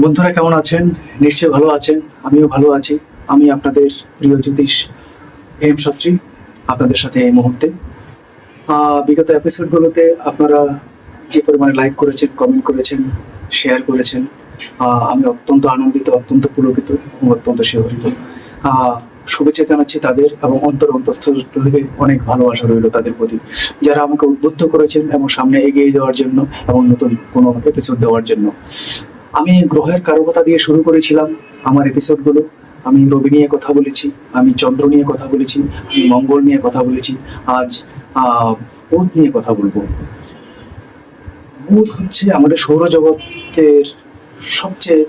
বন্ধুরা কেমন আছেন? নিশ্চয়ই ভালো আছেন। আমিও ভালো আছি। আমি আপনাদের প্রিয় জ্যোতিষ এম শাস্ত্রী, আপনাদের সাথে এই মুহূর্তে। বিগত এপিসোডগুলোতে আপনারা যে পরিমাণে লাইক করেছেন, কমেন্ট করেছেন, শেয়ার করেছেন, আমি অত্যন্ত আনন্দিত, অত্যন্ত পুলকিত এবং অত্যন্ত শিহরিত। শুভেচ্ছা জানাচ্ছি তাদের এবং অন্তঃস্থল থেকে অনেক ভালোবাসা রইল তাদের প্রতি, যারা আমাকে উদ্বুদ্ধ করেছেন এবং সামনে এগিয়ে যাওয়ার জন্য এবং নতুন কোনো এপিসোড দেওয়ার জন্য। আমি গ্রহের কারকতা দিয়ে শুরু করেছিলাম আমার এপিসোডগুলো। আমি রবি নিয়ে কথা বলেছি, আমি চন্দ্র নিয়ে কথা বলেছি, আমি মঙ্গল নিয়ে কথা বলেছি। আজ বুধ নিয়ে কথা বলবো। বুধ হচ্ছে আমাদের সৌরজগতের সবচেয়ে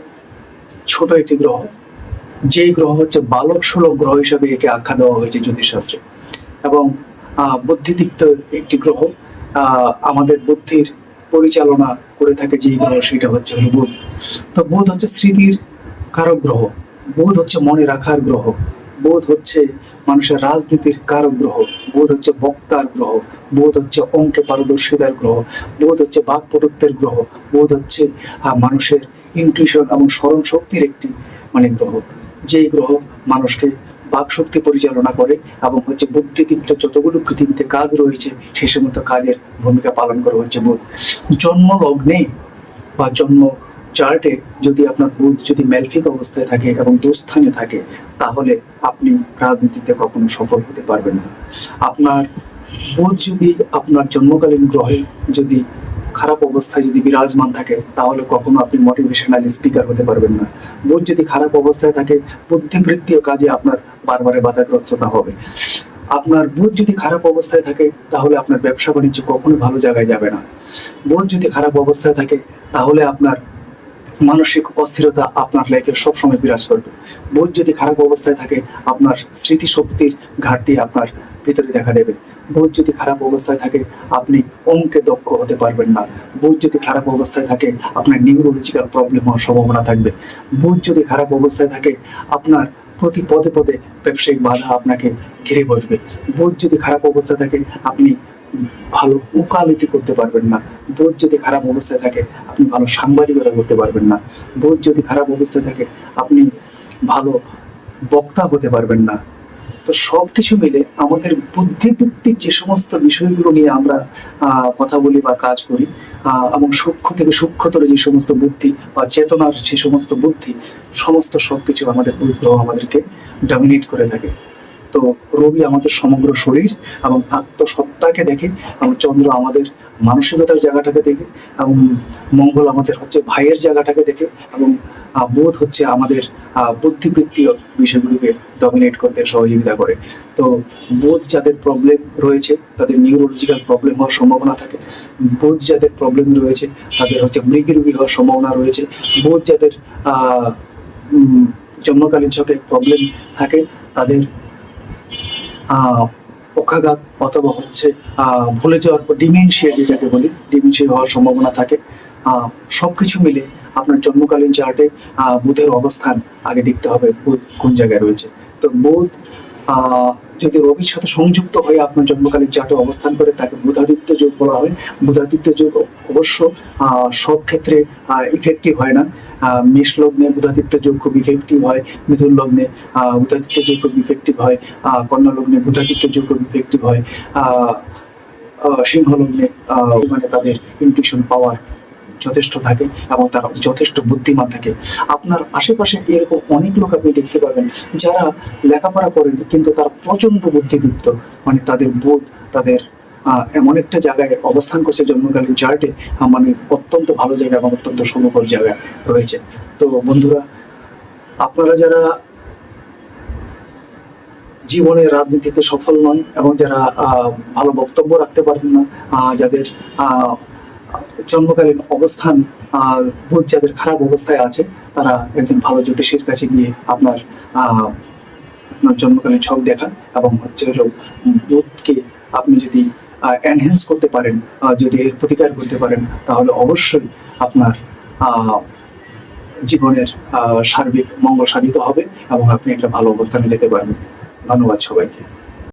ছোট একটি গ্রহ। যেই গ্রহ হচ্ছে বালক সুলভ গ্রহ হিসাবে একে আখ্যা দেওয়া হয়েছে জ্যোতিষশাস্ত্রে, এবং বুদ্ধিদীপ্ত একটি গ্রহ। আমাদের বুদ্ধির পরিচালনা করে থাকে যে গ্রহ, সেটা হচ্ছে হলো বুধ। তো বুধ হচ্ছে স্মৃতির কারক গ্রহ, বুধ হচ্ছে মনে রাখার গ্রহ, বুধ হচ্ছে মানুষের রাজনীতির কারক গ্রহ, বুধ হচ্ছে বক্তার গ্রহ, বুধ হচ্ছে অঙ্কে পারদর্শিতার গ্রহ, বুধ হচ্ছে বাকপটুত্বের গ্রহ, বুধ হচ্ছে মানুষের ইনটিউশন এবং স্মরণ শক্তির একটি গ্রহ। যেই গ্রহ মানুষকে বাকশক্তি পরিচালনা করে এবং হচ্ছে বুদ্ধিদীপ্ত যতগুলো পৃথিবীতে কাজ রয়েছে সেই সমস্ত কাজের ভূমিকা পালন করে হচ্ছে বুধ। জন্ম লগ্নে বা জন্ম চার্টে যদি আপনার বুধ যদি ম্যালফিক অবস্থায় থাকে এবং দুস্থানে থাকে, তাহলে আপনি রাজনীতিতে কখনো সফল হতে পারবেন না। আপনার বুধ যদি আপনার জন্মকালীন গ্রহে যদি খারাপ অবস্থায় যদি বিরাজমান থাকে, তাহলে কখনো আপনি মোটিভেশনাল স্পিকার হতে পারবেন না। বুধ যদি খারাপ অবস্থায় থাকে, বুদ্ধিবৃত্তীয় কাজে আপনার বারবারে বাধাগ্রস্ততা হবে। আপনার বুধ যদি খারাপ অবস্থায় থাকে, তাহলে আপনার ব্যবসা বাণিজ্য কখনো ভালো জায়গায় যাবে না। বুধ যদি খারাপ অবস্থায় থাকে, তাহলে আপনার মানসিক অস্থিরতা আপনার লাইফে সবসময় বিরাজ করবে। বুধ যদি খারাপ অবস্থায় থাকে, আপনার স্মৃতিশক্তির ঘাটতি আপনার ভিতরে দেখা দেবে। বুধ যদি খারাপ অবস্থায় থাকে, আপনি অঙ্কে দক্ষ হতে পারবেন না। বুধ যদি খারাপ অবস্থায় থাকে, আপনার নিউরোলজিক্যাল প্রবলেম হওয়ার সম্ভাবনা থাকবে। বুধ যদি খারাপ অবস্থায় থাকে, আপনার প্রতি পদে পদে ব্যবসায়িক বাধা আপনাকে ঘিরে বসবে। বুধ যদি খারাপ অবস্থায় থাকে, আপনি ভালো উকালতি করতে পারবেন না। বুধ যদি খারাপ অবস্থায় থাকে, আপনি ভালো সাংবাদিকতা করতে পারবেন না। বুধ যদি খারাপ অবস্থায় থাকে, আপনি ভালো বক্তা হতে পারবেন না। তো সবকিছু মিলে আমাদের বুদ্ধিভিত্তিক যে সমস্ত বিষয়গুলো নিয়ে আমরা কথা বলি বা কাজ করি, এবং সূক্ষ্ম থেকে সূক্ষ্মতর যে সমস্ত বুদ্ধি বা চেতনার যে সমস্ত বুদ্ধি, সমস্ত সবকিছু আমাদের বুধ গ্রহ আমাদেরকে ডমিনেট করে থাকে। তো রবি আমাদের সমগ্র শরীর এবং আত্মসত্তাকে দেখে, এবং চন্দ্র আমাদের মানসিকতার জায়গাটাকে দেখে, এবং মঙ্গল আমাদের হচ্ছে ভাইয়ের জায়গাটাকে দেখে, এবং বুধ হচ্ছে আমাদের বুদ্ধিবৃত্তীয় বিষয়গুলোকে ডমিনেট করতে সহযোগিতা করে। তো বুধ যাদের প্রবলেম রয়েছে, তাদের নিউরোলজিক্যাল প্রবলেম হওয়ার সম্ভাবনা থাকে। বুধ যাদের প্রবলেম রয়েছে, তাদের হচ্ছে মৃগী হওয়ার সম্ভাবনা রয়েছে। বুধ যাদের জন্মকালীন ছকে প্রবলেম থাকে, তাদের পক্ষাঘাত অথবা হচ্ছে ভুলে যাওয়ার পর ডিমেনশিয়া, যেটাকে বলি, ডিমেনশিয়া হওয়ার সম্ভাবনা থাকে। সবকিছু মিলে আপনার জন্মকালীন চার্টে বুধের অবস্থান আগে দেখতে হবে, বুধ কোন জায়গায় রয়েছে। তো বুধ যদি রবির সাথে সংযুক্ত হয়ে আপনার জন্মকালীন চার্টে অবস্থান করে, তাকে বুধাদিত্য যোগ বলা হয়। বুধাদিত্য যোগ অবশ্য সব ক্ষেত্রে ইফেক্টিভ হয় না। মেষ লগ্নে বুধাদিত্য যোগ খুব ইফেক্টিভ হয়, মিথুন লগ্নে বুধাদিত্য যোগ খুব ইফেক্টিভ হয়, কন্যা লগ্নে বুধাদিত্য যোগ খুব ইফেক্টিভ হয়, সিংহ লগ্নে তাদের ইনটিউশন পাওয়ার যথেষ্ট থাকে এবং তারা যথেষ্ট বুদ্ধিমান থাকে। আপনার আশেপাশে এরকম অনেক লোক আপনি দেখতে পাবেন যারা লেখাপড়া করেনি, কিন্তু তারা প্রচন্ড বুদ্ধিদীপ্ত। তাদের বোধ, তাদের এমন একটা জায়গায় অবস্থান করছে জন্মকালীন চার্টে, অত্যন্ত ভালো জায়গা এবং অত্যন্ত সুখকর জায়গা রয়েছে। তো বন্ধুরা, আপনারা যারা জীবনে রাজনীতিতে সফল নয় এবং যারা ভালো বক্তব্য রাখতে পারেন না, যাদের জন্মকালীন অবস্থান বুধ যাদের খারাপ অবস্থায় আছে, তারা একজন ভালো জ্যোতিষীর কাছে গিয়ে আপনার জন্মকালীন ছক দেখান, এবং হচ্ছে হলো বুধকে আপনি যদি এনহ্যান্স করতে পারেন, যদি এর প্রতিকার করতে পারেন, তাহলে অবশ্যই আপনার জীবনের সার্বিক মঙ্গল সাধিত হবে এবং আপনি একটা ভালো অবস্থানে যেতে পারবেন। ধন্যবাদ সবাইকে।